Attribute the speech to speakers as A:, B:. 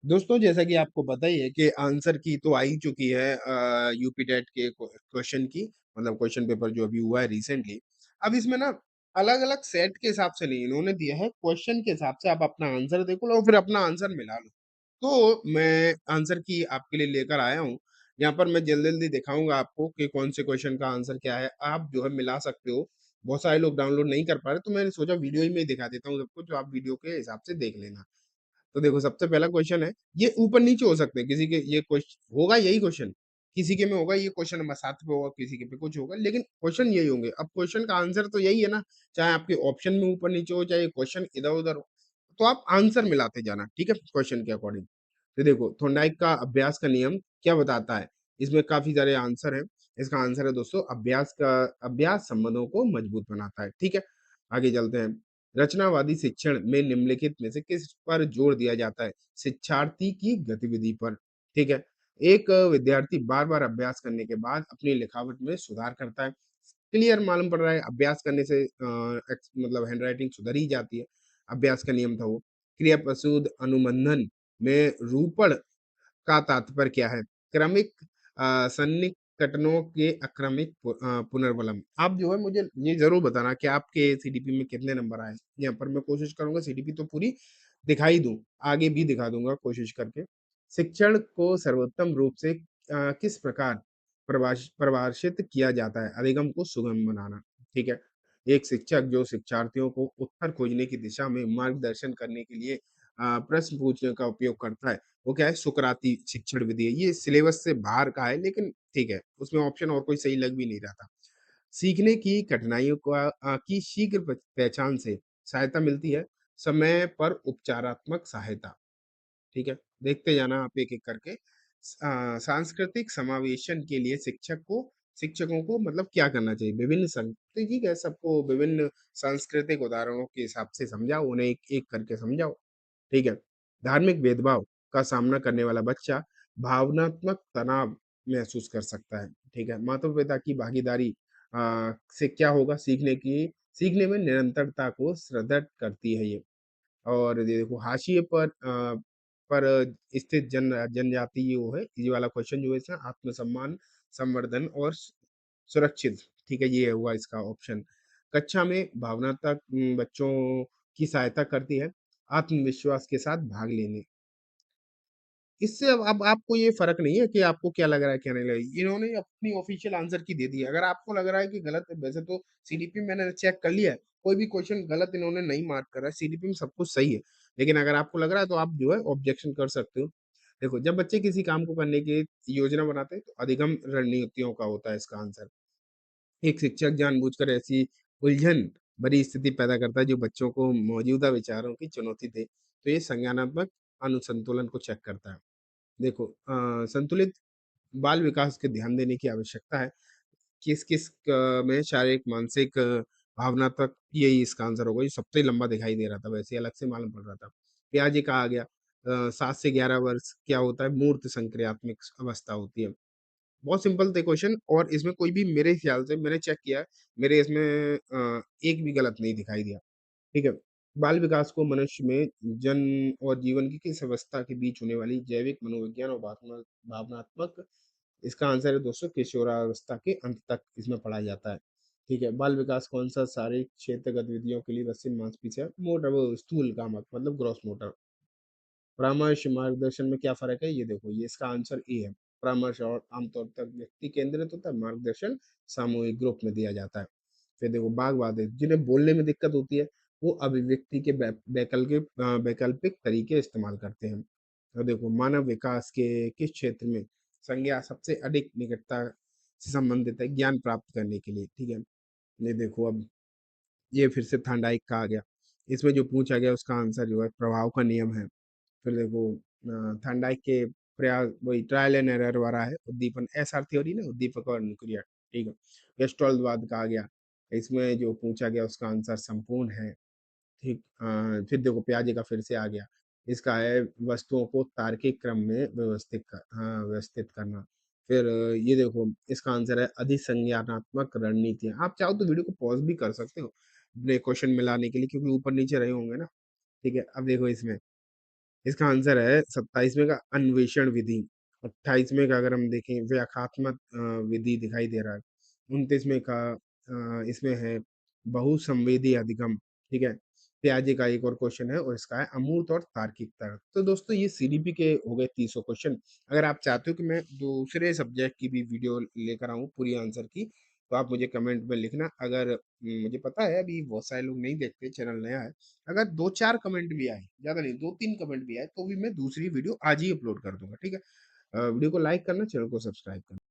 A: दोस्तों जैसा कि आपको पता ही है कि आंसर की तो आ ही चुकी है यूपी टेट के क्वेश्चन की मतलब क्वेश्चन पेपर जो अभी हुआ है रिसेंटली। अब इसमें ना अलग अलग सेट के हिसाब से नहीं इन्होंने दिया है क्वेश्चन के हिसाब से आप अपना आंसर देखो लो फिर अपना आंसर मिला लो। तो मैं आंसर की आपके लिए लेकर आया हूँ। यहाँ पर मैं जल्दी जल्दी दिखाऊंगा आपको कि कौन से क्वेश्चन का आंसर क्या है आप जो है मिला सकते हो। बहुत सारे लोग डाउनलोड नहीं कर पा रहे तो मैंने सोचा वीडियो ही में ही दिखा देता हूँ सबको जो आप वीडियो के हिसाब से देख लेना। तो देखो सबसे पहला क्वेश्चन है, ये ऊपर नीचे हो सकते हैं किसी के ये क्वेश्चन होगा यही क्वेश्चन, किसी के में होगा ये क्वेश्चन नंबर 7 पे होगा, किसी के पे कुछ होगा, लेकिन क्वेश्चन यही होंगे। अब क्वेश्चन का आंसर तो यही है ना, चाहे आपके ऑप्शन में ऊपर नीचे हो, चाहे क्वेश्चन इधर-उधर हो, तो आप आंसर मिलाते जाना, ठीक है? क्वेश्चन के अकॉर्डिंग। तो देखो थॉर्नडाइक का अभ्यास का नियम क्या बताता है? इसमें काफ़ी सारे आंसर हैं। इसका आंसर है दोस्तों अभ्यास संबंधों को मजबूत बनाता है, ठीक है? आगे चलते हैं। रचनावादी शिक्षण में निम्नलिखित में से किस पर जोर दिया जाता है? शिक्षार्थी की गतिविधि पर, ठीक है? एक विद्यार्थी बार-बार अभ्यास करने के बाद अपनी लिखावट में सुधार करता है। क्लियर मालूम पड़ रहा है अभ्यास करने से मतलब हैंडराइटिंग सुधर ही जाती है। अभ्यास का नियम था वो। क्रियाप्रसूद अनुबंधन में रूपण का तात्पर्य क्या है? क्रमिक सन्निकटनों के अक्रमिक पुनर्बलम। आप जो है मुझे ये ज़रूर बताना कि आपके सीडीपी में कितने नंबर आए? यहाँ पर मैं कोशिश करूँगा सीडीपी तो पूरी दिखा ही दूँ, आगे भी दिखा दूँगा कोशिश करके। शिक्षण को सर्वोत्तम रूप से किस प्रकार परिभाषित किया जाता है? अधिगम को सुगम बनाना, ठीक है? एक शिक्षक जो शिक्षार्थियों को उत्तर खोजने की दिशा में मार्गदर्शन करने के लिए प्रश्न पूछने का उपयोग करता है। वो क्या है सुकराती शिक्षण विधि है। ये सिलेबस से बाहर का है लेकिन ठीक है, उसमें ऑप्शन और कोई सही लग भी नहीं रहा था। सीखने की कठिनाइयों की शीघ्र पहचान से सहायता मिलती है, समय पर उपचारात्मक सहायता, ठीक है? देखते जाना आप एक-एक करके। सांस्कृतिक समावेशन के लिए शिक्षकों को मतलब क्या करना चाहिए? विभिन्न तो ठीक है, सबको विभिन्न सांस्कृतिक उदाहरणों के हिसाब से समझाओ, उन्हें एक-एक करके समझाओ। ठीक है? धार्मिक भेदभाव का सामना करने वाला बच्चा भावनात्मक तनाव महसूस कर सकता है, ठीक है? माता-पिता की भागीदारी से क्या होगा सीखने में निरंतरता को सुदृढ़ करती है ये। और ये देखो हाशिए पर स्थित जनजाति वो है, ये वाला क्वेश्चन जो है इसका आत्मसम्मान, संवर्धन और सुरक्षित, ठीक है? ये हुआ इसका ऑप्शन। कक्षा में भावनात्मक बच्चों की सहायता करती है, आत्मविश्वास के साथ भाग लेने। इससे अब आपको ये फ़र्क नहीं है कि आपको क्या लग रहा है, क्या नहीं लग रहा है। इन्होंने अपनी ऑफ़िशियल आंसर की दे दी है। अगर आपको लग रहा है कि गलत है, वैसे तो सीडीपी मैंने चेक कर लिया है, कोई भी क्वेश्चन गलत इन्होंने नहीं मार्क करा है, सीडीपी में सब कुछ सही है। लेकिन अगर आपको लग रहा है तो आप जो है ऑब्जेक्शन कर सकते हो। देखो, जब बच्चे किसी काम को करने की योजना बनाते हैं, तो अधिगम रणनीतियों का होता है इसका आंसर। एक शिक्षक जानबूझकर ऐसी उलझन भरी स्थिति पैदा करता है जो बच्चों को मौजूदा विचारों की चुनौती दे। तो ये संज्ञानात्मक अनुसंतुलन को चेक करता है। देखो संतुलित बाल विकास के ध्यान देने की आवश्यकता है। किस-किस में शारीरिक, मानसिक, भावनात्मक यही इसका आंसर होगा। ये सबसे लंबा दिखाई दे रहा था वैसे अलग से मालूम पड़ रहा था। पियाजे कहा गया 7 से 11 वर्ष क्या होता है मूर्त संक्रियात्मक अवस्था होती है। बहुत सिंपल थे क्वेश्चन और इसमें कोई भी मेरे ख्याल से मैंने चेक किया है, मेरे इसमें एक भी गलत नहीं दिखाई दिया। ठीक है? बाल विकास को मनुष्य में जन्म और जीवन की किस अवस्था के बीच होने वाली जैविक, मनोविज्ञान और भावनात्मक इसका आंसर है दोस्तों किशोरावस्था के अंत तक इसमें पढ़ा जाता है। ठीक है? बाल विकास कौन-सा शारीरिक क्षेत्र गतिविधियों के लिए मस्तिष्क मांसपेशियाँ मोटर वो स्थूल कामक मतलब ग्रॉस मोटर। परामर्श मार्गदर्शन में क्या फ़र्क है? ये देखो, ये इसका आंसर ए है। परामर्श और आमतौर पर व्यक्ति केंद्रित होता है, मार्गदर्शन सामूहिक ग्रुप में दिया जाता है। फिर देखो बाघ-वाद है, जिन्हें बोलने में दिक्कत होती है, वो अभिव्यक्ति के वैकल्पिक तरीके इस्तेमाल करते हैं। और देखो मानव विकास के किस क्षेत्र में संज्ञा सबसे अधिक निकटता से संबंधित है ज्ञान प्राप्त करने के लिए, ठीक है? ये देखो अब ये फिर से थांडाइक का आ गया। इसमें जो पूछा गया उसका आंसर जो है प्रभाव का नियम है। फिर देखो थांडाइक के प्रयास वही ट्रायल एंड एरर वाला है उद्दीपन एसआर थ्योरी ना उद्दीपक और अनुक्रिया ठीक है गेस्टोल्टवाद कहा गया इसमें जो पूछा गया उसका आंसर संपूर्ण है ठीक फिर देखो पियाजे का फिर से आ गया इसका है वस्तुओं को तार्किक क्रम में व्यवस्थित करना फिर ये देखो इसका आंसर है अधिसंज्ञानात्मक रणनीतियां आप चाहो तो वीडियो को पॉज भी कर सकते हो अपने क्वेश्चन मिलाने के लिए क्योंकि ऊपर नीचे रहे होंगे ना ठीक है अब देखो इसमें इसका आंसर है 27वें का अन्वेषण विधि। 28वें का अगर हम देखें व्याख्यात्मक विधि दिखाई दे रहा है। 29वें का इसमें है बहुसंवेदी अधिगम, ठीक है। त्याजे का एक और क्वेश्चन है और इसका है अमूर्त और तार्किक तर्क। तो दोस्तों ये सीडीपी के हो गए 300 क्वेश्चन। अगर आप चाहते हो कि मैं दूसरे सब्जेक्ट की भी वीडियो लेकर आऊँ पूरी आंसर की, तो आप मुझे कमेंट में लिखना। अगर मुझे पता है अभी बहुत सारे लोग नहीं देखते, चैनल नया है। अगर 2-4 कमेंट भी आए, ज़्यादा नहीं 2-3 कमेंट भी आए, तो भी मैं दूसरी वीडियो आज ही अपलोड कर दूँगा, ठीक है? वीडियो को लाइक करना, चैनल को सब्सक्राइब करना।